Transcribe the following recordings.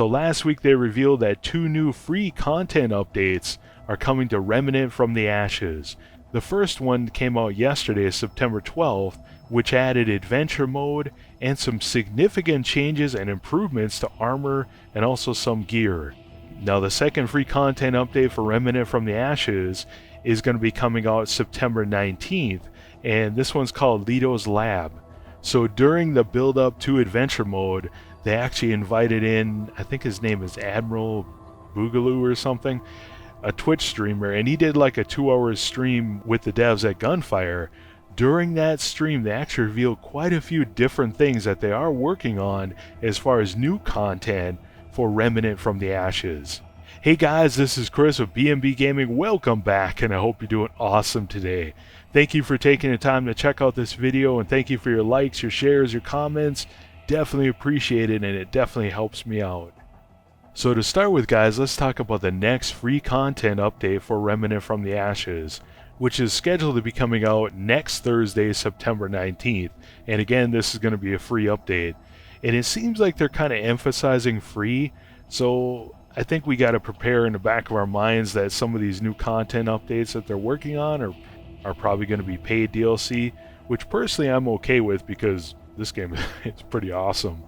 So last week they revealed that 2 new free content updates are coming to Remnant from the Ashes. The first one came out yesterday, September 12th, which added adventure mode and some significant changes and improvements to armor and also some gear. Now the second free content update for Remnant from the Ashes is going to be coming out September 19th, and this one's called Letos Lab. So during the build up to adventure mode, they actually invited in, I think his name is Admiral Boogaloo or something, a Twitch streamer, and he did like a 2-hour stream with the devs at Gunfire. During that stream, they actually revealed quite a few different things that they are working on as far as new content for Remnant from the Ashes. Hey guys, this is Chris with B&B Gaming. Welcome back, and I hope you're doing awesome today. Thank you for taking the time to check out this video, and thank you for your likes, your shares, your comments. Definitely appreciate it, and it definitely helps me out. So to start with, guys, let's talk about the next free content update for Remnant from the Ashes, which is scheduled to be coming out next Thursday, September 19th. And again, this is going to be a free update. And it seems like they're kind of emphasizing free, so I think we got to prepare in the back of our minds that some of these new content updates that they're working on are probably going to be paid DLC, which personally I'm okay with because this game is pretty awesome.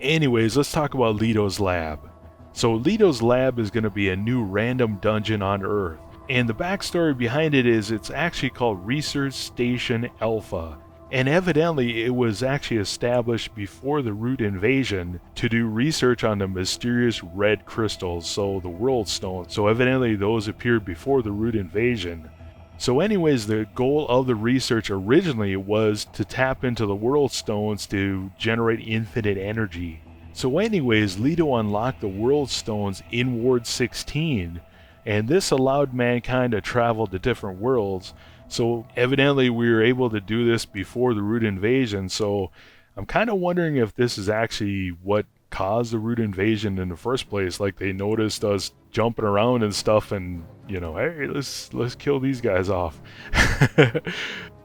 Anyways, let's talk about Letos Lab. So Letos Lab is going to be a new random dungeon on Earth, and the backstory behind it is it's actually called Research Station Alpha, and evidently it was actually established before the Root invasion to do research on the mysterious red crystals, so the World Stones. So evidently those appeared before the Root invasion. So anyways, the goal of the research originally was to tap into the World Stones to generate infinite energy. So anyways, Leto unlocked the World Stones in Ward 16, and this allowed mankind to travel to different worlds. So evidently we were able to do this before the Root invasion, so I'm kind of wondering if this is actually what caused the Root invasion in the first place. Like they noticed us jumping around and stuff, and you know, hey, let's kill these guys off.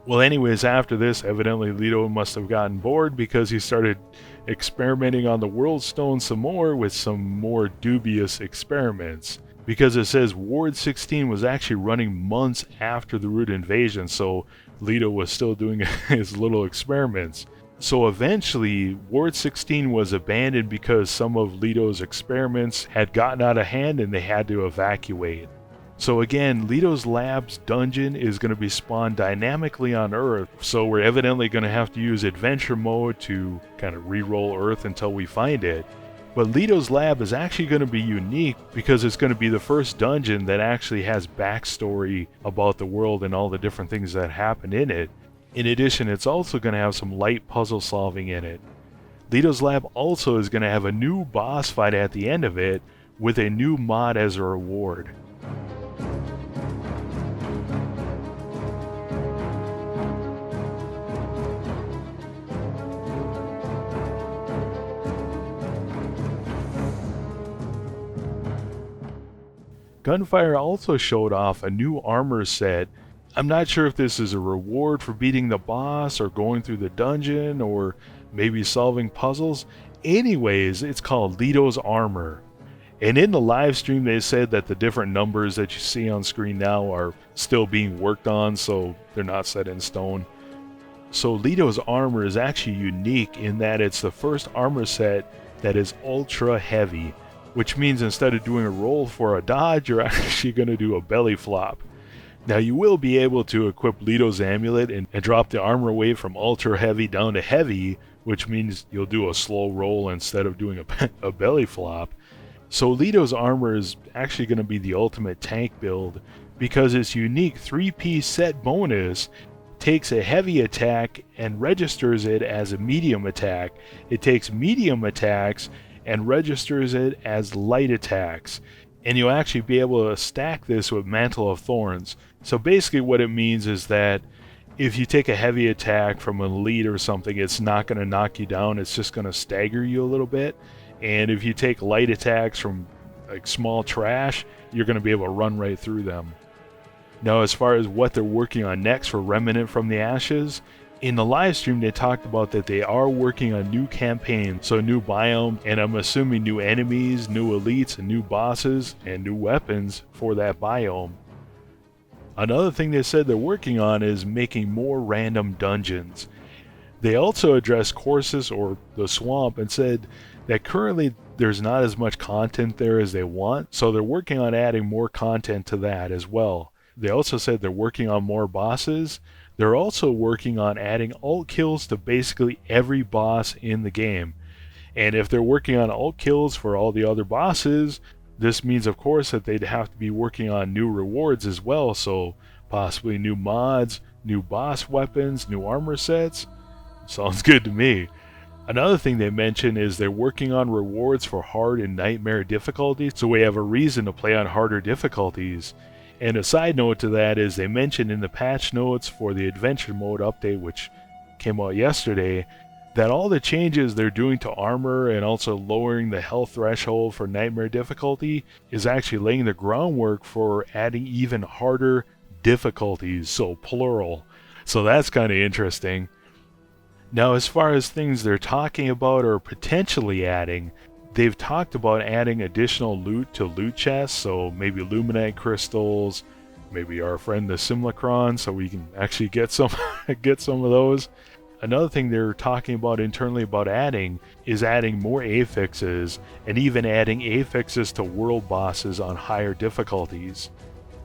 Well, anyways, after this, evidently Leto must have gotten bored because he started experimenting on the World Stone some more with some more dubious experiments. Because it says Ward 16 was actually running months after the Root invasion, so Leto was still doing his little experiments. So eventually, Ward 16 was abandoned because some of Leto's experiments had gotten out of hand and they had to evacuate. So again, Letos Lab's dungeon is going to be spawned dynamically on Earth, so we're evidently going to have to use adventure mode to kind of re-roll Earth until we find it. But Letos Lab is actually going to be unique because it's going to be the first dungeon that actually has backstory about the world and all the different things that happen in it. In addition, it's also going to have some light puzzle solving in it. Letos Lab also is going to have a new boss fight at the end of it with a new mod as a reward. Gunfire also showed off a new armor set. I'm not sure if this is a reward for beating the boss or going through the dungeon or maybe solving puzzles. Anyways, it's called Letos Armor. And in the live stream they said that the different numbers that you see on screen now are still being worked on, so they're not set in stone. So Letos Armor is actually unique in that it's the first armor set that is ultra heavy, which means instead of doing a roll for a dodge, you're actually going to do a belly flop. Now you will be able to equip Leto's Amulet and drop the armor weight from ultra heavy down to heavy, which means you'll do a slow roll instead of doing a belly flop. So Letos Armor is actually going to be the ultimate tank build because its unique 3-piece set bonus takes a heavy attack and registers it as a medium attack. It takes medium attacks and registers it as light attacks, and you'll actually be able to stack this with Mantle of Thorns. So basically what it means is that if you take a heavy attack from an elite or something, it's not going to knock you down, it's just going to stagger you a little bit. And if you take light attacks from like small trash, you're going to be able to run right through them. Now as far as what they're working on next for Remnant from the Ashes, In the live stream, they talked about that they are working on new campaigns, so new biomes, and I'm assuming new enemies, new elites, and new bosses, and new weapons for that biome. Another thing they said they're working on is making more random dungeons. They also addressed Courses, or the swamp, and said that currently there's not as much content there as they want, so they're working on adding more content to that as well. They also said they're working on more bosses. They're also working on adding ult kills to basically every boss in the game. And if they're working on ult kills for all the other bosses, this means of course that they'd have to be working on new rewards as well, so possibly new mods, new boss weapons, new armor sets. Sounds good to me. Another thing they mentioned is they're working on rewards for hard and nightmare difficulties, so we have a reason to play on harder difficulties. And a side note to that is they mentioned in the patch notes for the adventure mode update, which came out yesterday, that all the changes they're doing to armor and also lowering the health threshold for nightmare difficulty is actually laying the groundwork for adding even harder difficulties, so plural. So that's kind of interesting. Now, as far as things they're talking about or potentially adding, they've talked about adding additional loot to loot chests, so maybe Luminite crystals, maybe our friend the Simulacron, so we can actually get some get some of those. Another thing they're talking about internally about adding is adding more affixes, and even adding affixes to world bosses on higher difficulties.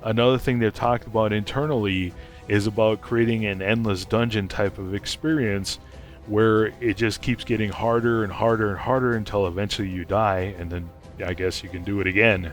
Another thing they've talked about internally is about creating an endless dungeon type of experience where it just keeps getting harder and harder and harder until eventually you die, and then I guess you can do it again.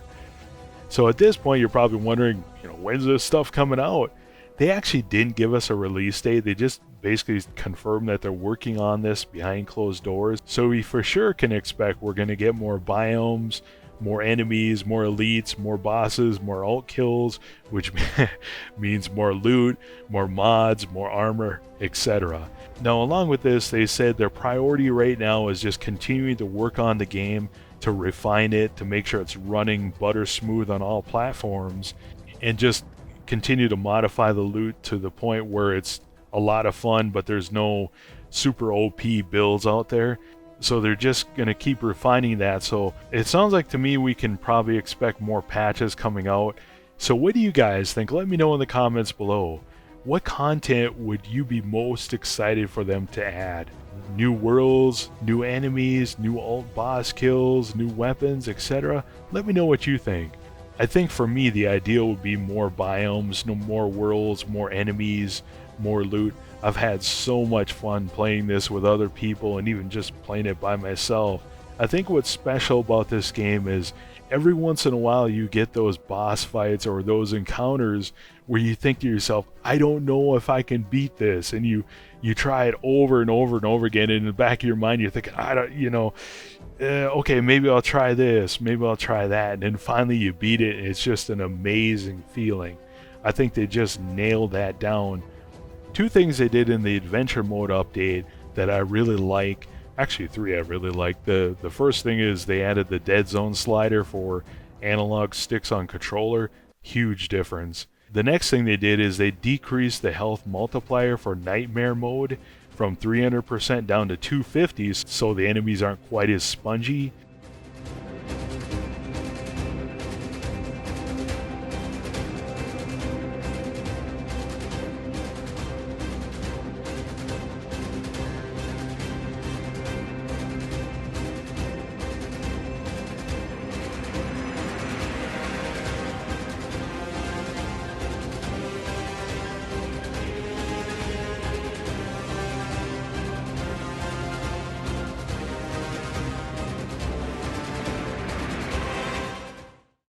So at this point you're probably wondering, when's this stuff coming out? They actually didn't give us a release date. They just basically confirmed that they're working on this behind closed doors. So we for sure can expect we're going to get more biomes, more enemies, more elites, more bosses, more ult kills, which means more loot, more mods, more armor, etc. Now, along with this, they said their priority right now is just continuing to work on the game, to refine it, to make sure it's running butter smooth on all platforms, and just continue to modify the loot to the point where it's a lot of fun, but there's no super OP builds out there. So they're just going to keep refining that. So it sounds like to me we can probably expect more patches coming out. So what do you guys think? Let me know in the comments below. What content would you be most excited for them to add? New worlds, new enemies, new ult boss kills, new weapons, etc. Let me know what you think. I think for me the ideal would be more biomes, no more worlds, more enemies, more loot. I've had so much fun playing this with other people and even just playing it by myself. I think what's special about this game is every once in a while you get those boss fights or those encounters where you think to yourself, I don't know if I can beat this, and you try it over and over and over again, and in the back of your mind you're thinking, okay, maybe I'll try this, maybe I'll try that, and then finally you beat it, and it's just an amazing feeling. I think they just nailed that down. Two things they did in the adventure mode update that I really like, actually three I really like. The first thing is they added the dead zone slider for analog sticks on controller. Huge difference. The next thing they did is they decreased the health multiplier for nightmare mode from 300% down to 250, so the enemies aren't quite as spongy.